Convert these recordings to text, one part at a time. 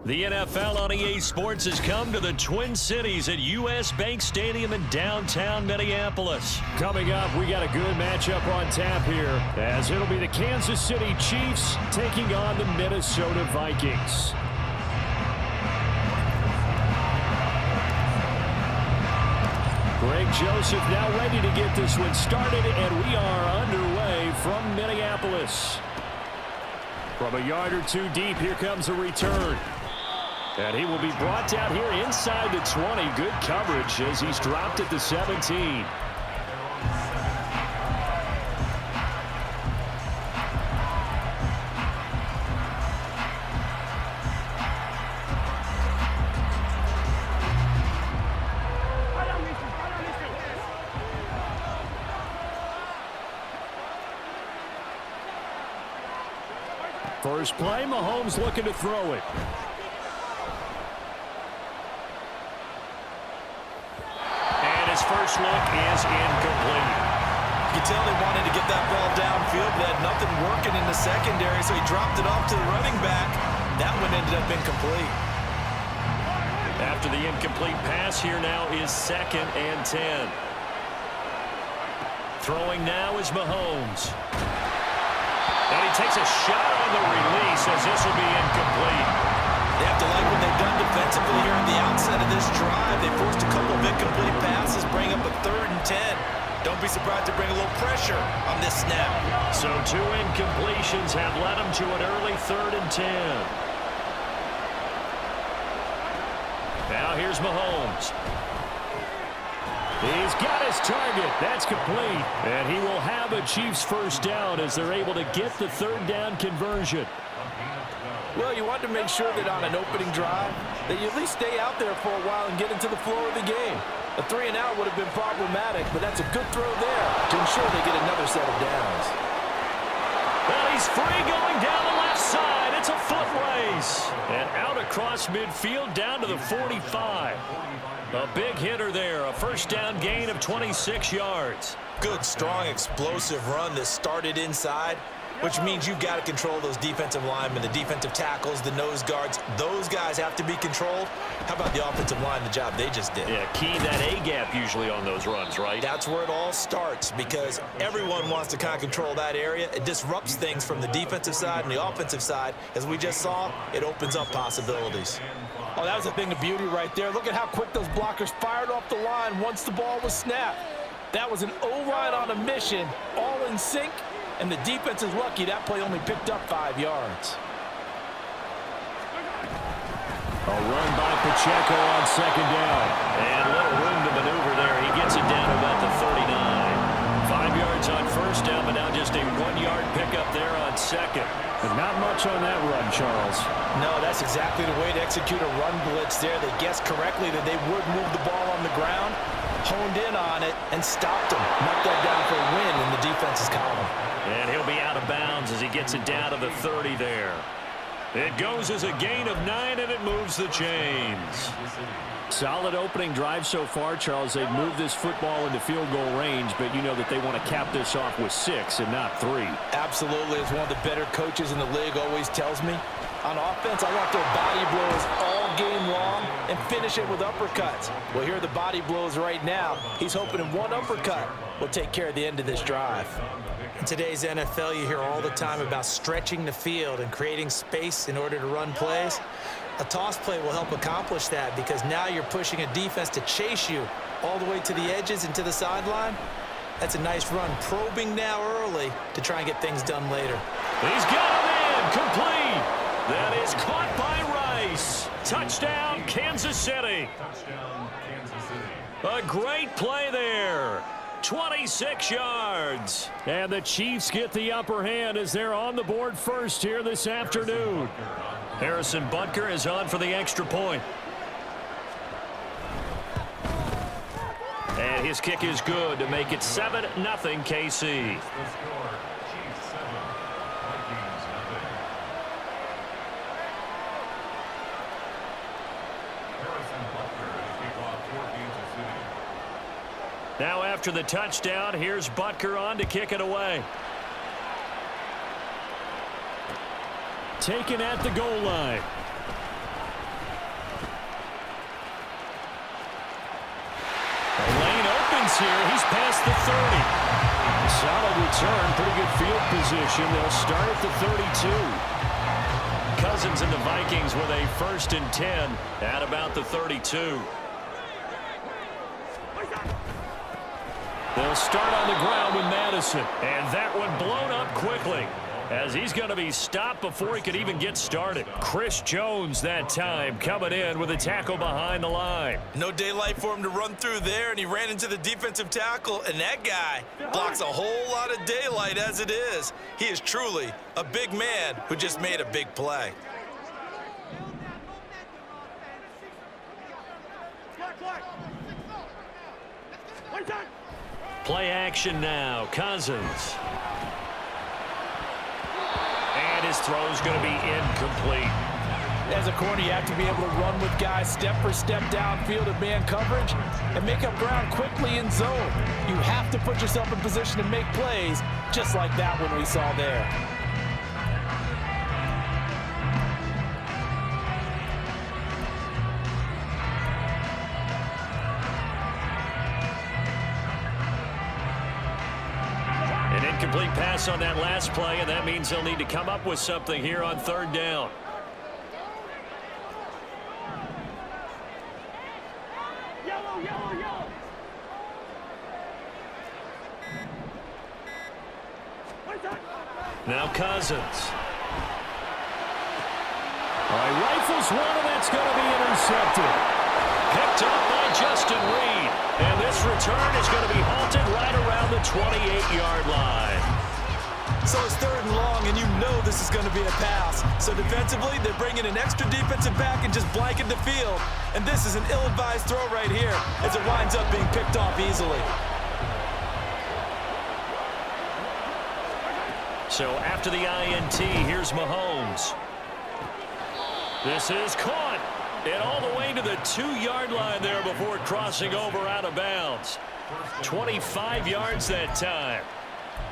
The NFL on EA Sports has come to the Twin Cities at U.S. Bank Stadium in downtown Minneapolis. Coming up, we got a good matchup on tap here, as it'll be the Kansas City Chiefs taking on the Minnesota Vikings. Greg Joseph now ready to get this one started, and we are underway from Minneapolis. From a yard or two deep, here comes a return. And he will be brought down here inside the 20. Good coverage as he's dropped at the 17. First play, Mahomes looking to throw it. And his first look is incomplete. You can tell they wanted to get that ball downfield. They had nothing working in the secondary, so he dropped it off to the running back. That one ended up incomplete. After the incomplete pass, here now is 2nd and 10. Throwing now is Mahomes. And he takes a shot on the release as this will be incomplete. They have to like what they've done defensively here at the outset of this drive. They forced a couple of incomplete passes, bring up a 3rd and 10. Don't be surprised to bring a little pressure on this snap. So 2 incompletions have led them to an early 3rd and 10. Now here's Mahomes. He's got his target. That's complete. And he will have a Chiefs first down as they're able to get the 3rd down conversion. Well, you want to make sure that on an opening drive that you at least stay out there for a while and get into the flow of the game. A 3 and out would have been problematic, but that's a good throw there to ensure they get another set of downs. Well, he's free going down the left side. It's a foot race. And out across midfield down to the 45. A big hitter there. A first down gain of 26 yards. Good, strong, explosive run that started inside, which means you've got to control those defensive linemen, the defensive tackles, the nose guards. Those guys have to be controlled. How about the offensive line, the job they just did? Yeah, key that A-gap usually on those runs, right? That's where it all starts because everyone wants to kind of control that area. It disrupts things from the defensive side and the offensive side. As we just saw, it opens up possibilities. Oh, that was a thing of beauty right there. Look at how quick those blockers fired off the line once the ball was snapped. That was an O-line on a mission, all in sync, and the defense is lucky that play only picked up 5 yards. A run by Pacheco on 2nd down. And a little room to maneuver there. He gets it down to about the 39. 5 yards on first down, but now just a 1-yard pickup there on 2nd. But not much on that run, Charles. No, that's exactly the way to execute a run blitz there. They guessed correctly that they would move the ball on the ground, honed in on it, and stopped them. Knocked that down for a win in the defense's column. And he'll be out of bounds as he gets it down to the 30 there. It goes as a gain of 9, and it moves the chains. Solid opening drive so far, Charles. They've moved this football into field goal range, but you know that they want to cap this off with 6 and not 3. Absolutely. As one of the better coaches in the league always tells me, on offense, I want their body blows all game long and finish it with uppercuts. Well, here are the body blows right now. He's hoping in one uppercut will take care of the end of this drive. In today's NFL, you hear all the time about stretching the field and creating space in order to run plays. A toss play will help accomplish that because now you're pushing a defense to chase you all the way to the edges and to the sideline. That's a nice run, probing now early to try and get things done later. He's got him in, complete. That is caught by Rice. Touchdown, Kansas City. A great play there. 26 yards. And the Chiefs get the upper hand as they're on the board first here this afternoon. Harrison Butker is on for the extra point. And his kick is good to make it 7-0 KC. Now after the touchdown, here's Butker on to kick it away. taken at the goal line. The lane opens here. He's past the 30. Solid return, pretty good field position. They'll start at the 32. Cousins and the Vikings with a 1st and 10 at about the 32. They'll start on the ground with Madison. And that one blown up quickly, as he's going to be stopped before he could even get started. Chris Jones that time coming in with a tackle behind the line. No daylight for him to run through there, and he ran into the defensive tackle, and that guy blocks a whole lot of daylight as it is. He is truly a big man who just made a big play. Play action now. Cousins. And his throw's going to be incomplete. As a corner, you have to be able to run with guys step for step downfield in man coverage and make up ground quickly in zone. You have to put yourself in position to make plays, just like that one we saw there. An incomplete pass on that last play, and that means they'll need to come up with something here on 3rd down. Now Cousins. All right, rifles one, and that's going to be intercepted. Picked up by Justin Reed. And this return is going to be halted right around the 28-yard line. So it's 3rd and long, and you know this is going to be a pass. So defensively, they're bringing an extra defensive back and just blanket the field. And this is an ill-advised throw right here as it winds up being picked off easily. So after the INT, here's Mahomes. This is caught. And all the way to the 2-yard line there before crossing over out of bounds. 25 yards that time.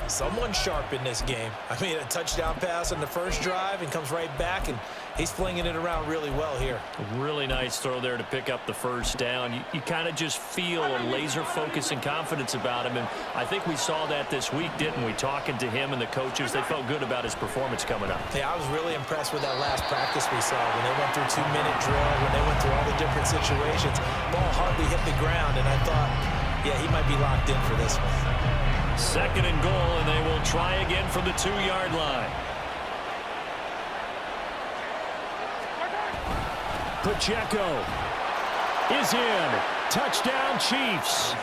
Someone sharp in this game. I mean, a touchdown pass on the first drive and comes right back, and he's flinging it around really well here. Really nice throw there to pick up the 1st down. You kind of just feel a laser focus and confidence about him, and I think we saw that this week, didn't we? Talking to him and the coaches, they felt good about his performance coming up. Yeah, I was really impressed with that last practice we saw when they went through 2-minute drill, when they went through all the different situations. Ball hardly hit the ground, and I thought, yeah, he might be locked in for this one. 2nd and goal, and they will try again from the 2-yard line. Pacheco is in. Touchdown, Chiefs.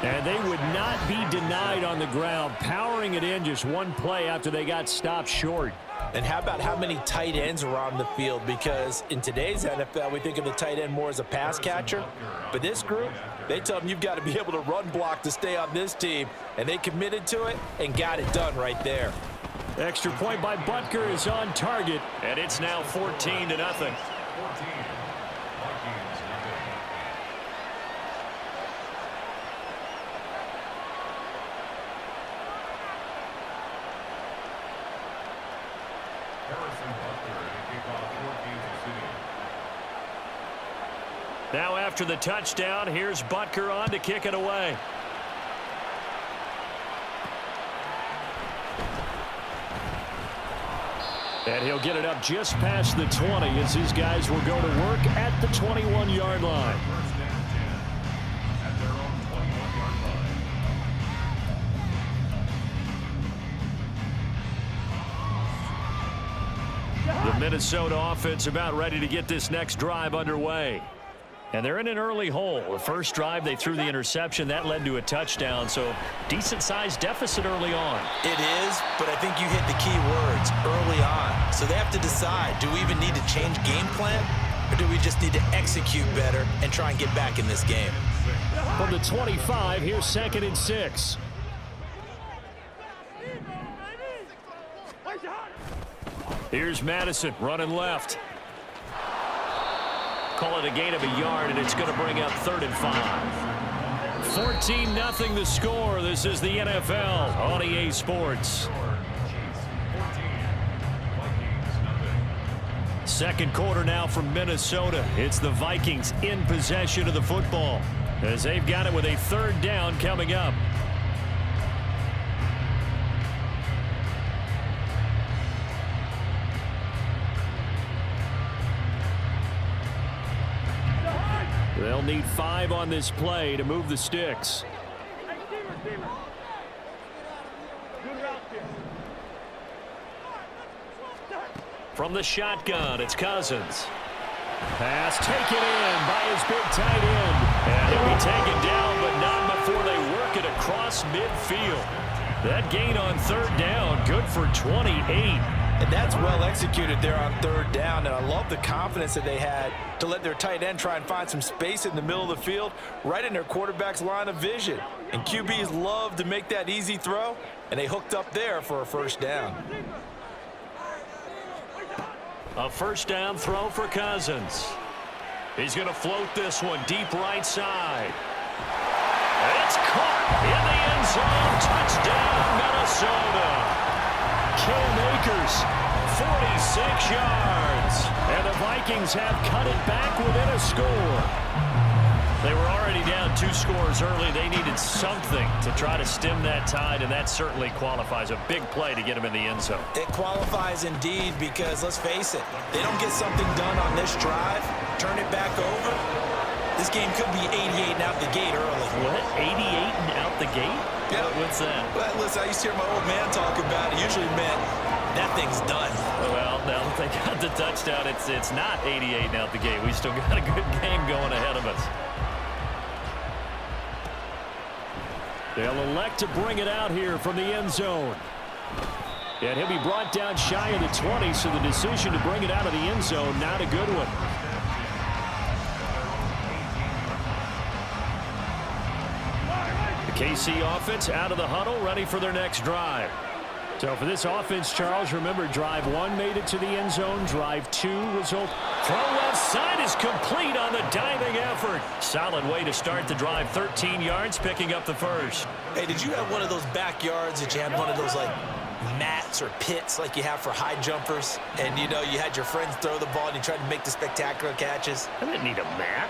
And they would not be denied on the ground, powering it in just one play after they got stopped short. And how about how many tight ends are on the field? Because in today's NFL, we think of the tight end more as a pass catcher. But this group, they tell them you've got to be able to run block to stay on this team. And they committed to it and got it done right there. Extra point by Butker is on target. And it's now 14-0. Now after the touchdown, here's Butker on to kick it away. And he'll get it up just past the 20 as these guys will go to work at the 21-yard line. The Minnesota offense about ready to get this next drive underway. And they're in an early hole. The first drive, they threw the interception. That led to a touchdown, so decent-sized deficit early on. It is, but I think you hit the key words, early on. So they have to decide, do we even need to change game plan, or do we just need to execute better and try and get back in this game? From the 25, here's 2nd and 6. Here's Madison running left. Call it a gain of a yard, and it's going to bring up 3rd and 5. 14-0 the score. This is the NFL on EA Sports. Second quarter now from Minnesota. It's the Vikings in possession of the football as they've got it with a third down coming up. They'll need 5 on this play to move the sticks. From the shotgun, it's Cousins. Pass taken in by his big tight end. And he'll be taken down, but not before they work it across midfield. That gain on third down, good for 28. And that's well executed there on third down. And I love the confidence that they had to let their tight end try and find some space in the middle of the field, right in their quarterback's line of vision. And QBs love to make that easy throw, and they hooked up there for a first down. A first down throw for Cousins. He's going to float this one deep right side. It's caught in the end zone. Touchdown, Minnesota. Cam Akers, 46 yards. And the Vikings have cut it back within a score. They were already down 2 scores early. They needed something to try to stem that tide, and that certainly qualifies. A big play to get them in the end zone. It qualifies indeed because, let's face it, they don't get something done on this drive, turn it back over, this game could be 88 and out the gate early. What? 88 and out the gate? Yeah. What's that? Well, listen, I used to hear my old man talk about it. Usually meant that thing's done. Well, now that they got the touchdown, it's not 88 and out the gate. We still got a good game going ahead of us. They'll elect to bring it out here from the end zone. And he'll be brought down shy of the 20, so the decision to bring it out of the end zone, not a good one. The KC offense out of the huddle, ready for their next drive. So for this offense, Charles, remember, drive 1 made it to the end zone. Drive 2 result. Throw left side is complete on the diving effort. Solid way to start the drive. 13 yards, picking up the first. Hey, did you have one of those backyards that you had one of those, like, mats or pits like you have for high jumpers? And, you know, you had your friends throw the ball and you tried to make the spectacular catches? I didn't need a mat.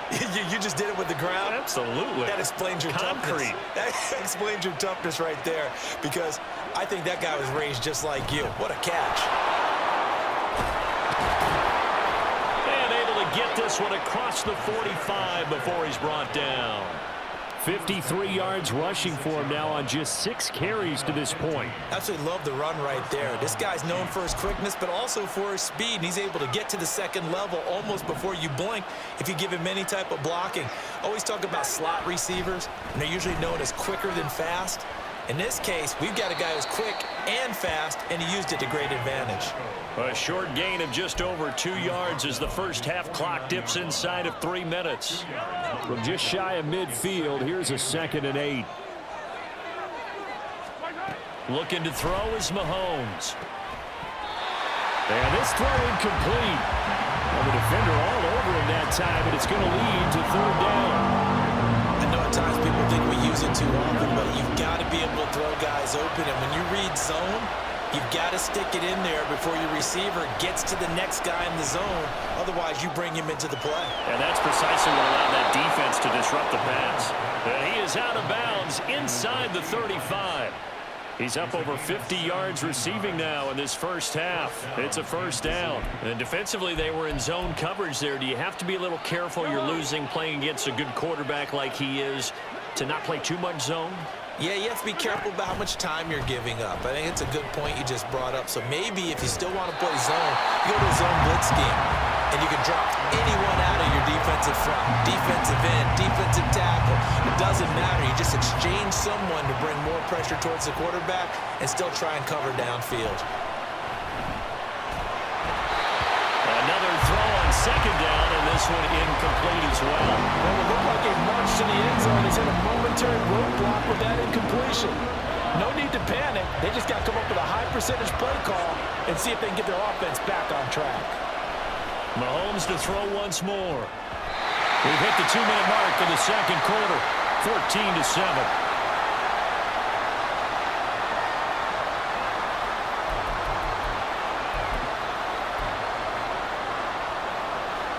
you just did it with the ground? Absolutely. That explains your Concrete. toughness. That explains your toughness right there, because I think that guy was raised just like you. What a catch. And able to get this one across the 45 before he's brought down. 53 yards rushing for him now on just 6 carries to this point. Absolutely love the run right there. This guy's known for his quickness, but also for his speed. And he's able to get to the second level almost before you blink if you give him any type of blocking. Always talk about slot receivers, and they're usually known as quicker than fast. In this case, we've got a guy who's quick and fast, and he used it to great advantage. A short gain of just over 2 yards as the first half clock dips inside of 3 minutes. From just shy of midfield, here's a 2nd and 8. Looking to throw is Mahomes. And this throw incomplete. Well, the defender all over him that time, and it's going to lead to 3rd down. I know at times people think we use it too often, but you've got to be able to throw guys open. And when you read zone, you've got to stick it in there before your receiver gets to the next guy in the zone. Otherwise, you bring him into the play. And that's precisely what allowed that defense to disrupt the pass. And he is out of bounds inside the 35. He's up over 50 yards receiving now in this first half. It's a first down. And defensively, they were in zone coverage there. Do you have to be a little careful? You're losing, playing against a good quarterback like he is, to not play too much zone? Yeah, you have to be careful about how much time you're giving up. I think it's a good point you just brought up. So maybe if you still want to play zone, you go to a zone blitz scheme, and you can drop anyone out of your defensive front, defensive end, defensive tackle. It doesn't matter. You just exchange someone to bring more pressure towards the quarterback and still try and cover downfield. Another throw on 2nd down, and this one incomplete as well. Well, it looked like a march to the end zone. He's hit a momentary roadblock with that incompletion. No need to panic. They just got to come up with a high percentage play call and see if they can get their offense back on track. Mahomes to throw once more. We've hit the 2-minute mark in the second quarter, 14-7.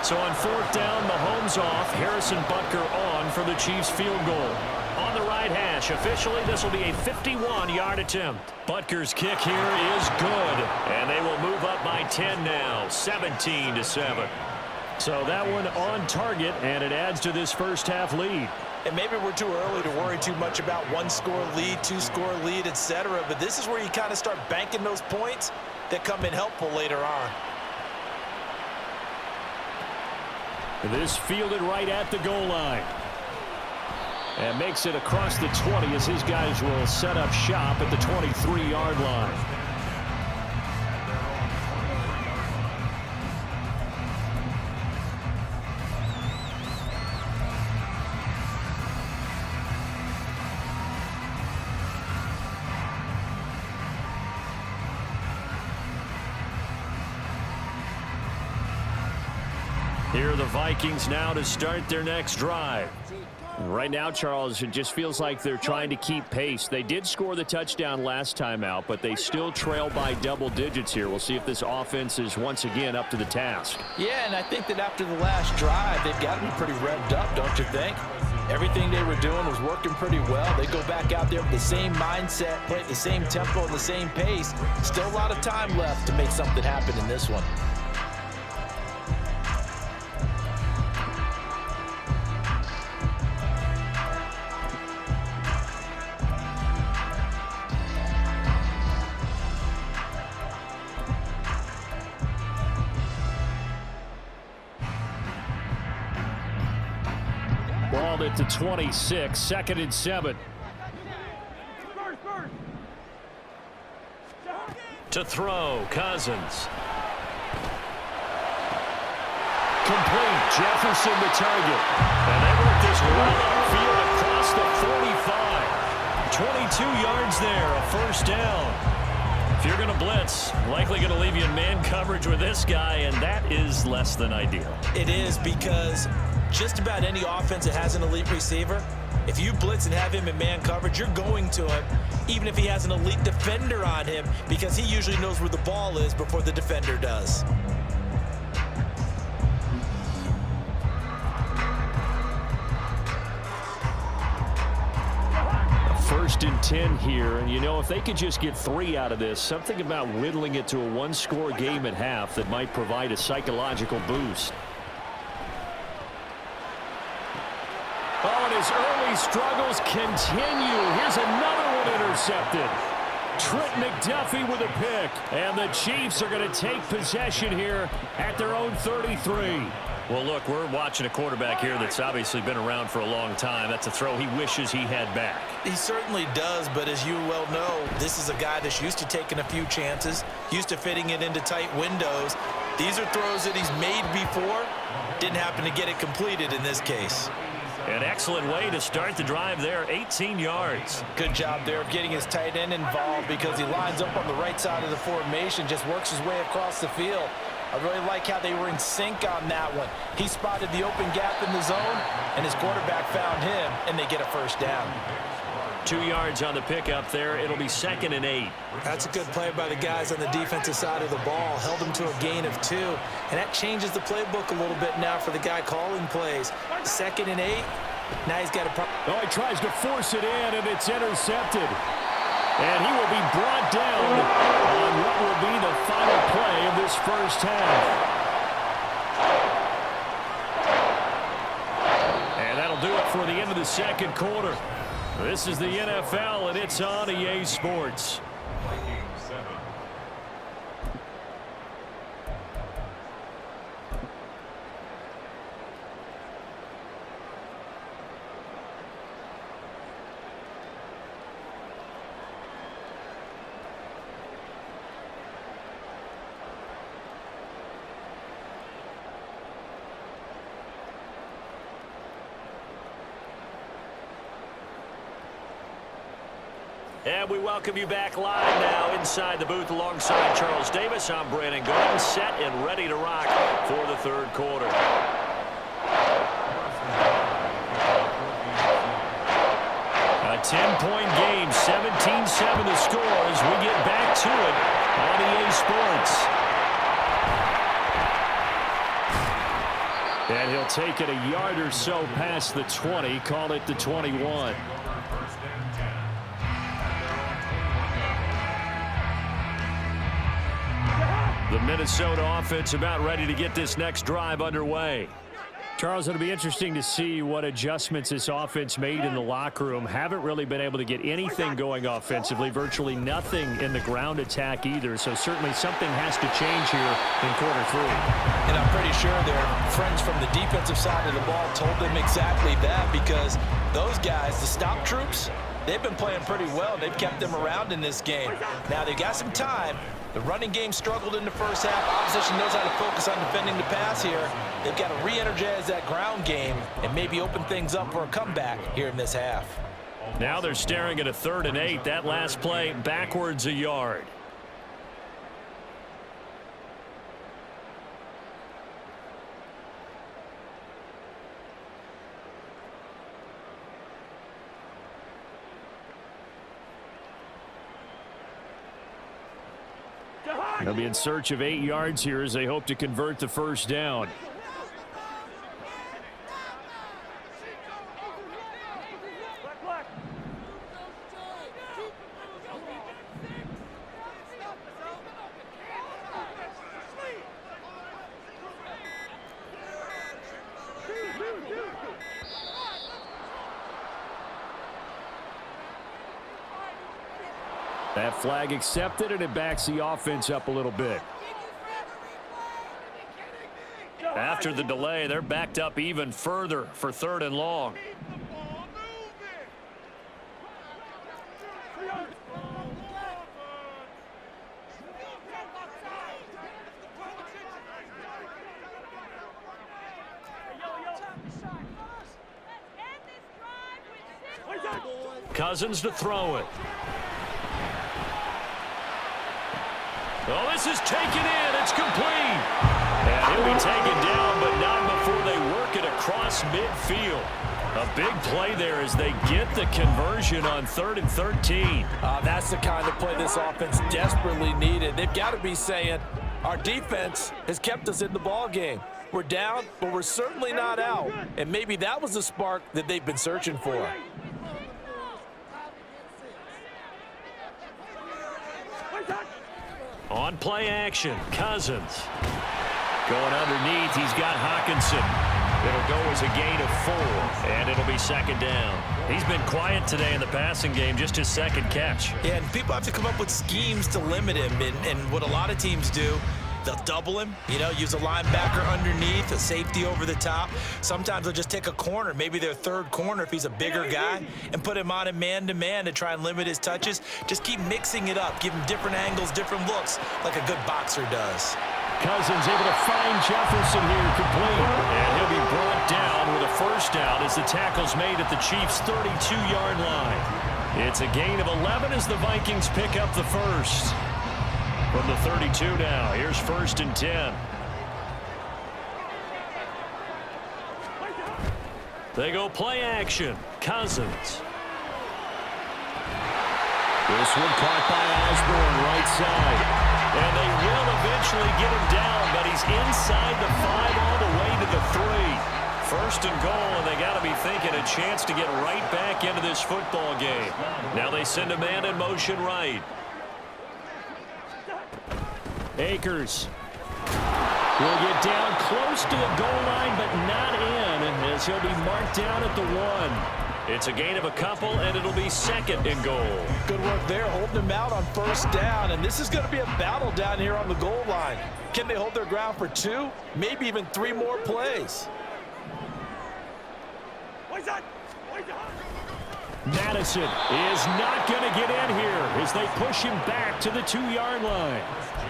So on fourth down, Mahomes off, Harrison Butker on for the Chiefs field goal. On the right hash, officially this will be a 51-yard attempt. Butker's kick here is good, and they will move up by 10 now, 17-7. So that one on target, and it adds to this first half lead. And maybe we're too early to worry too much about one-score lead, two-score lead, etc. But this is where you kind of start banking those points that come in helpful later on. This fielded right at the goal line. And makes it across the 20 as his guys will set up shop at the 23-yard line. Here are the Vikings now to start their next drive. Right now, Charles, it just feels like they're trying to keep pace. They did score the touchdown last time out, but they still trail by double digits here. We'll see if this offense is once again up to the task. Yeah, and I think that after the last drive, they've got to be pretty revved up, don't you think? Everything they were doing was working pretty well. They go back out there with the same mindset, play at the same tempo and the same pace. Still a lot of time left to make something happen in this one. Ball at the 26, 2nd and 7. To throw, Cousins. Complete. Jefferson the target. And they work this well upfield across the 45. 22 yards there, a first down. If you're going to blitz, likely going to leave you in man coverage with this guy, and that is less than ideal. It is, because just about any offense that has an elite receiver, if you blitz and have him in man coverage, you're going to him, even if he has an elite defender on him, because he usually knows where the ball is before the defender does. First and 10 here, and you know, if they could just get 3 out of this, something about whittling it to a one-score game at half that might provide a psychological boost. Oh, and his early struggles continue. Here's another one intercepted. Trent McDuffie with a pick, and the Chiefs are going to take possession here at their own 33. Well, look, we're watching a quarterback here that's obviously been around for a long time. That's a throw he wishes he had back. He certainly does, but as you well know, this is a guy that's used to taking a few chances, used to fitting it into tight windows. These are throws that he's made before. Didn't happen to get it completed in this case. An excellent way to start the drive there, 18 yards. Good job there of getting his tight end involved, because he lines up on the right side of the formation, just works his way across the field. I really like how they were in sync on that one. He spotted the open gap in the zone, and his quarterback found him, and they get a first down. 2 yards on the pickup there. It'll be 2nd and 8. That's a good play by the guys on the defensive side of the ball. Held him to a gain of 2. And that changes the playbook a little bit now for the guy calling plays. 2nd and 8. Now he's got a... Oh, he tries to force it in, and it's intercepted. And he will be brought down on what will be the final play of this first half. And that'll do it for the end of the second quarter. This is the NFL, and it's on EA Sports. And we welcome you back live now inside the booth alongside Charles Davis. I'm Brandon Gordon, set and ready to rock for the third quarter. A 10-point game, 17-7 the score as we get back to it on EA Sports. And he'll take it a yard or so past the 20, call it the 21. The Minnesota offense about ready to get this next drive underway. Charles, it'll be interesting to see what adjustments this offense made in the locker room. Haven't really been able to get anything going offensively, virtually nothing in the ground attack either. So certainly something has to change here in quarter 3. And I'm pretty sure their friends from the defensive side of the ball told them exactly that, because those guys, the stop troops, they've been playing pretty well. They've kept them around in this game. Now they've got some time. The running game struggled in the first half. Opposition knows how to focus on defending the pass here. They've got to re-energize that ground game and maybe open things up for a comeback here in this half. Now they're staring at a 3rd and 8. That last play backwards a yard. They'll be in search of 8 yards here as they hope to convert the first down. That flag accepted, and it backs the offense up a little bit. After the delay, they're backed up even further for 3rd and long. Cousins to throw it. Oh, this is taken in. It's complete. And he'll be taken down, but not before they work it across midfield. A big play there as they get the conversion on 3rd and 13. That's the kind of play this offense desperately needed. They've got to be saying, our defense has kept us in the ball game. We're down, but we're certainly not out. And maybe that was the spark that they've been searching for. On play action, Cousins. Going underneath, he's got Hawkinson. It'll go as a gain of 4, and it'll be 2nd down. He's been quiet today in the passing game, just his 2nd catch. Yeah, and people have to come up with schemes to limit him, and what a lot of teams do, they'll double him, use a linebacker underneath, a safety over the top. Sometimes they'll just take a corner, maybe their 3rd corner if he's a bigger guy, and put him on a man-to-man to try and limit his touches. Just keep mixing it up, give him different angles, different looks, like a good boxer does. Cousins able to find Jefferson here complete. And he'll be brought down with a 1st down as the tackle's made at the Chiefs' 32-yard line. It's a gain of 11 as the Vikings pick up the 1st. From the 32 now, here's 1st and 10. They go play action. Cousins. This one caught by Osborne, right side. And they will eventually get him down, but he's inside the 5 all the way to the 3. 1st and goal, and they got to be thinking a chance to get right back into this football game. Now they send a man in motion right. Akers will get down close to the goal line, but not in, as he'll be marked down at the 1. It's a gain of a couple, and it'll be 2nd and goal. Good work there, holding him out on 1st down, and this is going to be a battle down here on the goal line. Can they hold their ground for 2, maybe even 3 more plays? Madison is not going to get in here as they push him back to the 2-yard line.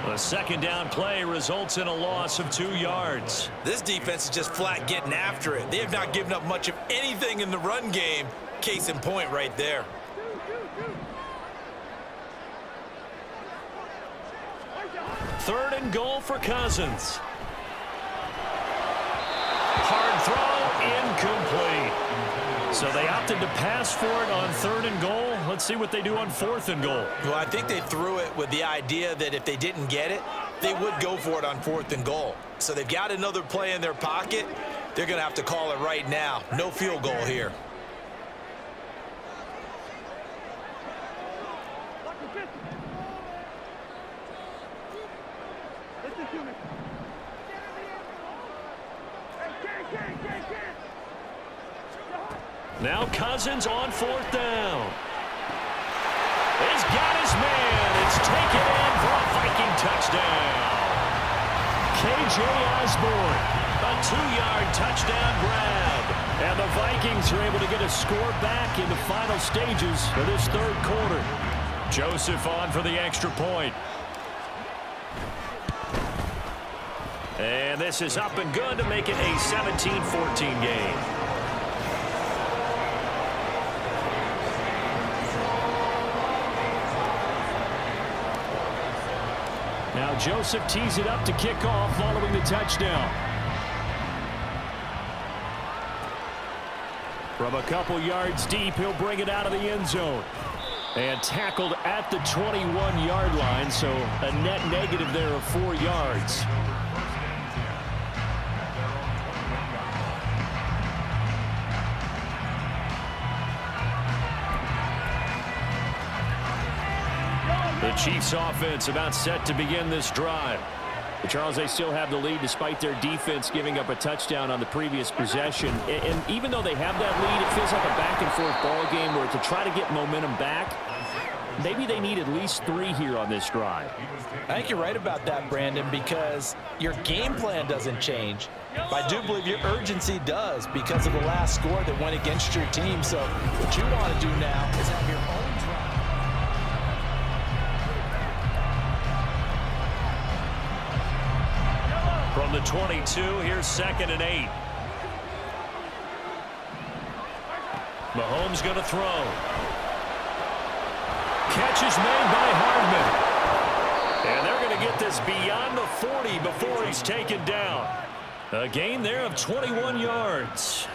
A 2nd down play results in a loss of 2 yards. This defense is just flat getting after it. They have not given up much of anything in the run game. Case in point right there. Third and goal for Cousins. Hard throw, incomplete. So they opted to pass for it on 3rd and goal. Let's see what they do on 4th and goal. Well, I think they threw it with the idea that if they didn't get it, they would go for it on 4th and goal. So they've got another play in their pocket. They're going to have to call it right now. No field goal here. Now Cousins on 4th down. He's got his man. It's taken in for a Viking touchdown. K.J. Osborne. A 2-yard touchdown grab. And the Vikings are able to get a score back in the final stages of this 3rd quarter. Joseph on for the extra point. And this is up and good to make it a 17-14 game. Now Joseph tees it up to kick off following the touchdown. From a couple yards deep, he'll bring it out of the end zone. And tackled at the 21-yard line, so a net negative there of 4 yards. The Chiefs offense about set to begin this drive. But Charles, they still have the lead despite their defense giving up a touchdown on the previous possession. And even though they have that lead, it feels like a back-and-forth ball game where to try to get momentum back, maybe they need at least 3 here on this drive. I think you're right about that, Brandon, because your game plan doesn't change. But I do believe your urgency does because of the last score that went against your team. So what you want to do now is have your own drive. From the 22, here's 2nd and 8. Mahomes going to throw. Catch is made by Hardman. And they're going to get this beyond the 40 before he's taken down. A gain there of 21 yards.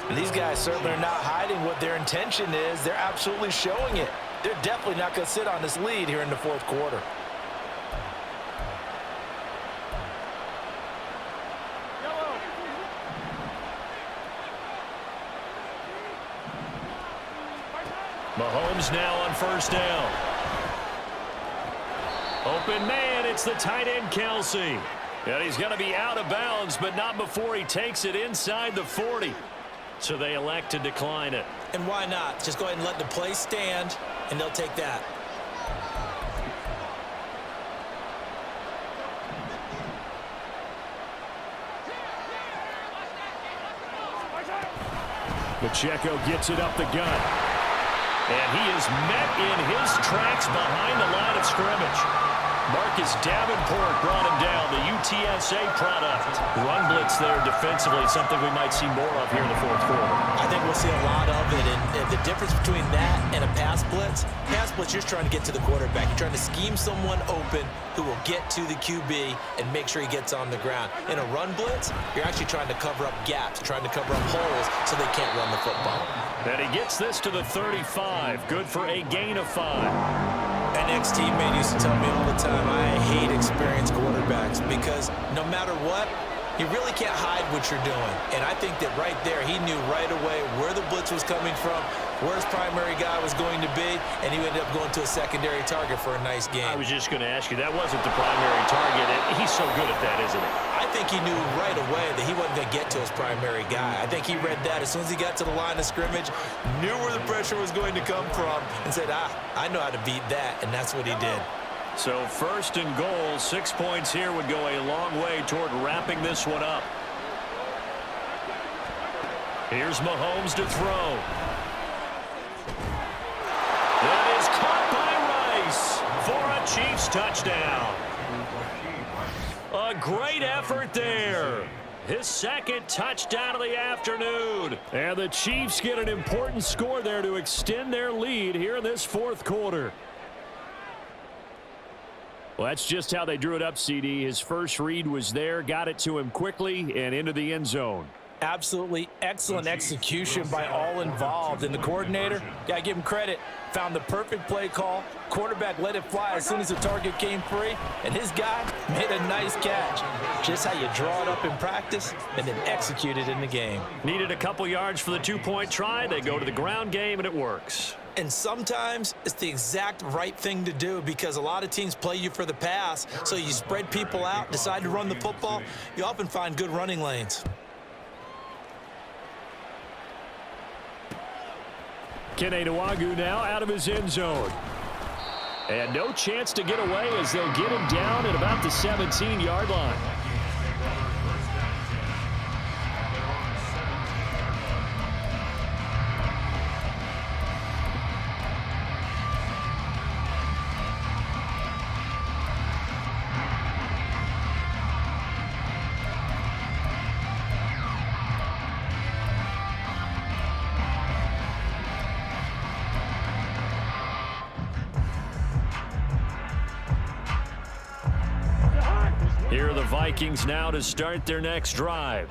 And these guys certainly are not hiding what their intention is. They're absolutely showing it. They're definitely not going to sit on this lead here in the 4th quarter. Mahomes now on 1st down. Open man, it's the tight end Kelsey. And he's going to be out of bounds, but not before he takes it inside the 40. So they elect to decline it. And why not? Just go ahead and let the play stand, and they'll take that. Pacheco gets it up the gut. And he is met in his tracks behind the line of scrimmage. Marcus Davenport brought him down, the UTSA product. Run blitz there defensively, something we might see more of here in the 4th quarter. I think we'll see a lot of it, and the difference between that and a pass blitz, you're trying to get to the quarterback. You're trying to scheme someone open who will get to the QB and make sure he gets on the ground. In a run blitz, you're actually trying to cover up gaps, trying to cover up holes so they can't run the football. And he gets this to the 35, good for a gain of 5. An ex-teammate used to tell me all the time, I hate experienced quarterbacks because no matter what, you really can't hide what you're doing. And I think that right there, he knew right away where the blitz was coming from, where his primary guy was going to be, and he ended up going to a secondary target for a nice game. I was just going to ask you, that wasn't the primary target. He's so good at that, isn't he? I think he knew right away that he wasn't going to get to his primary guy. I think he read that as soon as he got to the line of scrimmage, knew where the pressure was going to come from, and said, I know how to beat that, and that's what he did. So 1st and goal, 6 points here would go a long way toward wrapping this one up. Here's Mahomes to throw. That is caught by Rice for a Chiefs touchdown. A great effort there. His 2nd touchdown of the afternoon. And the Chiefs get an important score there to extend their lead here in this 4th quarter. Well, that's just how they drew it up, CD. His first read was there, got it to him quickly and into the end zone. Absolutely excellent execution by all involved. And the coordinator, got to give him credit, found the perfect play call. Quarterback let it fly as soon as the target came free, and his guy made a nice catch. Just how you draw it up in practice and then execute it in the game. Needed a couple yards for the two-point try. They go to the ground game, and it works. And sometimes it's the exact right thing to do because a lot of teams play you for the pass, so you spread people out, decide to run the football. You often find good running lanes. Kene Nwagu now out of his end zone. And no chance to get away as they'll get him down at about the 17-yard line. Here are the Vikings now to start their next drive.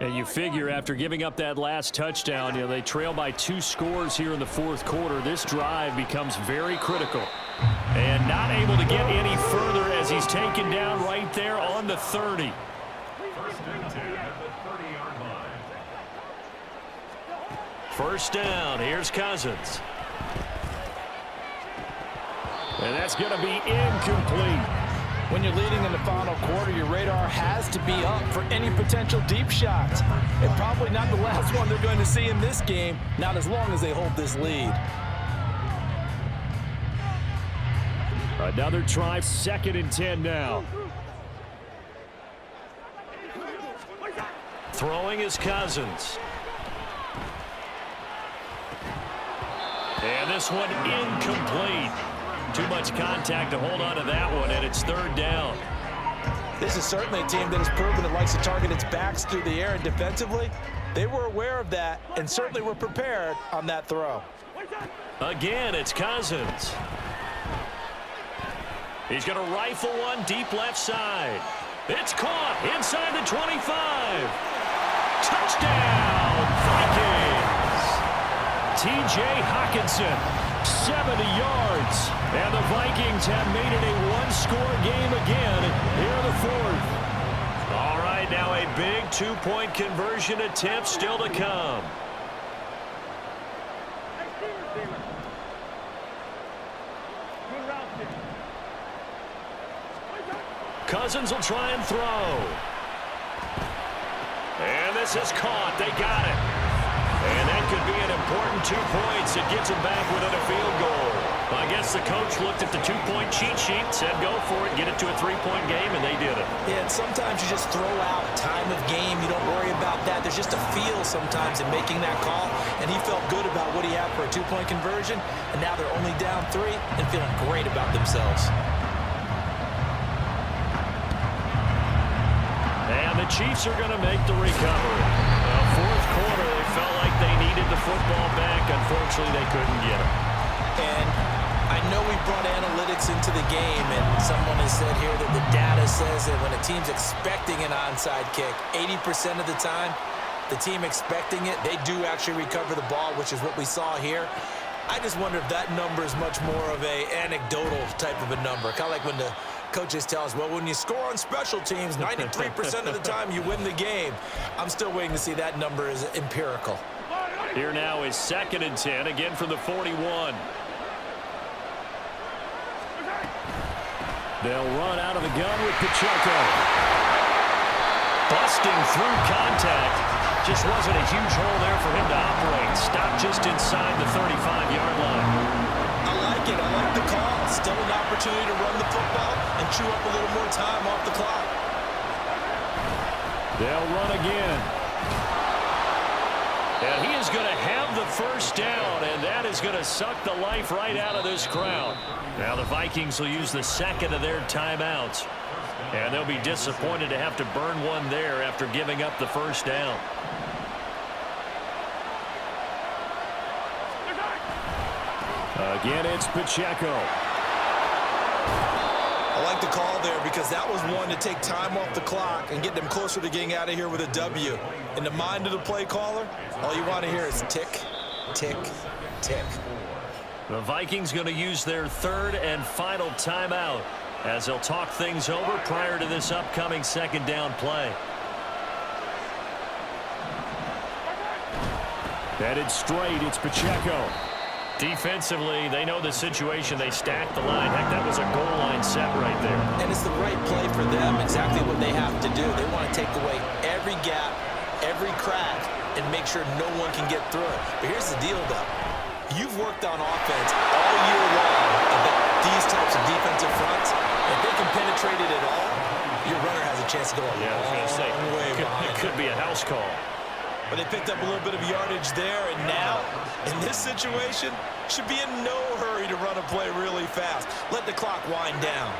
And you figure after giving up that last touchdown, they trail by 2 scores here in the fourth quarter. This drive becomes very critical. And not able to get any further as he's taken down right there on the 30. First down. Here's Cousins. And that's going to be incomplete. When you're leading in the final quarter, your radar has to be up for any potential deep shots. And probably not the last one they're going to see in this game, not as long as they hold this lead. Another try, 2nd and 10 now. Throwing is Cousins. And this one incomplete. Too much contact to hold on to that one, and it's 3rd down. This is certainly a team that has proven it likes to target its backs through the air, and defensively, they were aware of that and certainly were prepared on that throw. Again, it's Cousins. He's going to rifle one deep left side. It's caught inside the 25. Touchdown, Vikings. T.J. Hockenson. 70 yards, and the Vikings have made it a one-score game again here in the 4th. All right, now a big 2-point conversion attempt still to come. Cousins will try and throw. And this is caught. They got it. And that could be an important 2 points. It gets them back within a field goal. I guess the coach looked at the 2-point cheat sheet, said go for it, get it to a 3-point game, and they did it. Yeah, and sometimes you just throw out time of game. You don't worry about that. There's just a feel sometimes in making that call, and he felt good about what he had for a 2-point conversion, and now they're only down 3 and feeling great about themselves. And the Chiefs are going to make the recovery. Fourth quarter, they felt like they needed the football back. Unfortunately, they couldn't get it. And I know we brought analytics into the game, and someone has said here that the data says that when a team's expecting an onside kick, 80% of the time, the team expecting it, they do actually recover the ball, which is what we saw here. I just wonder if that number is much more of a anecdotal type of a number, kind of like when the coaches tell us, well, when you score on special teams, 93% of the time you win the game. I'm still waiting to see that number is empirical. Here now is 2nd and 10, again from the 41. They'll run out of the gun with Pacheco. Busting through contact. Just wasn't a huge hole there for him to operate. Stopped just inside the 35-yard line. I like it. I like the call. Still an opportunity to run the football and chew up a little more time off the clock. They'll run again. And he is going to have the first down, and that is going to suck the life right out of this crowd. Now the Vikings will use the 2nd of their timeouts. And they'll be disappointed to have to burn one there after giving up the first down. Again, it's Pacheco. I like the call there because that was one to take time off the clock and get them closer to getting out of here with a W. In the mind of the play caller, all you want to hear is tick, tick, tick. The Vikings going to use their third and final timeout as they'll talk things over prior to this upcoming second down play. Headed straight, it's Pacheco. Defensively, they know the situation. They stacked the line. Heck, that was a goal line set right there. And it's the right play for them, exactly what they have to do. They want to take away every gap, every crack, and make sure no one can get through it. But here's the deal, though. You've worked on offense all year long about these types of defensive fronts. If they can penetrate it at all, your runner has a chance to go a Yeah, I was going to say, way behind. it could be a house call. But they picked up a little bit of yardage there, and now, in this situation, should be in no hurry to run a play really fast. Let the clock wind down.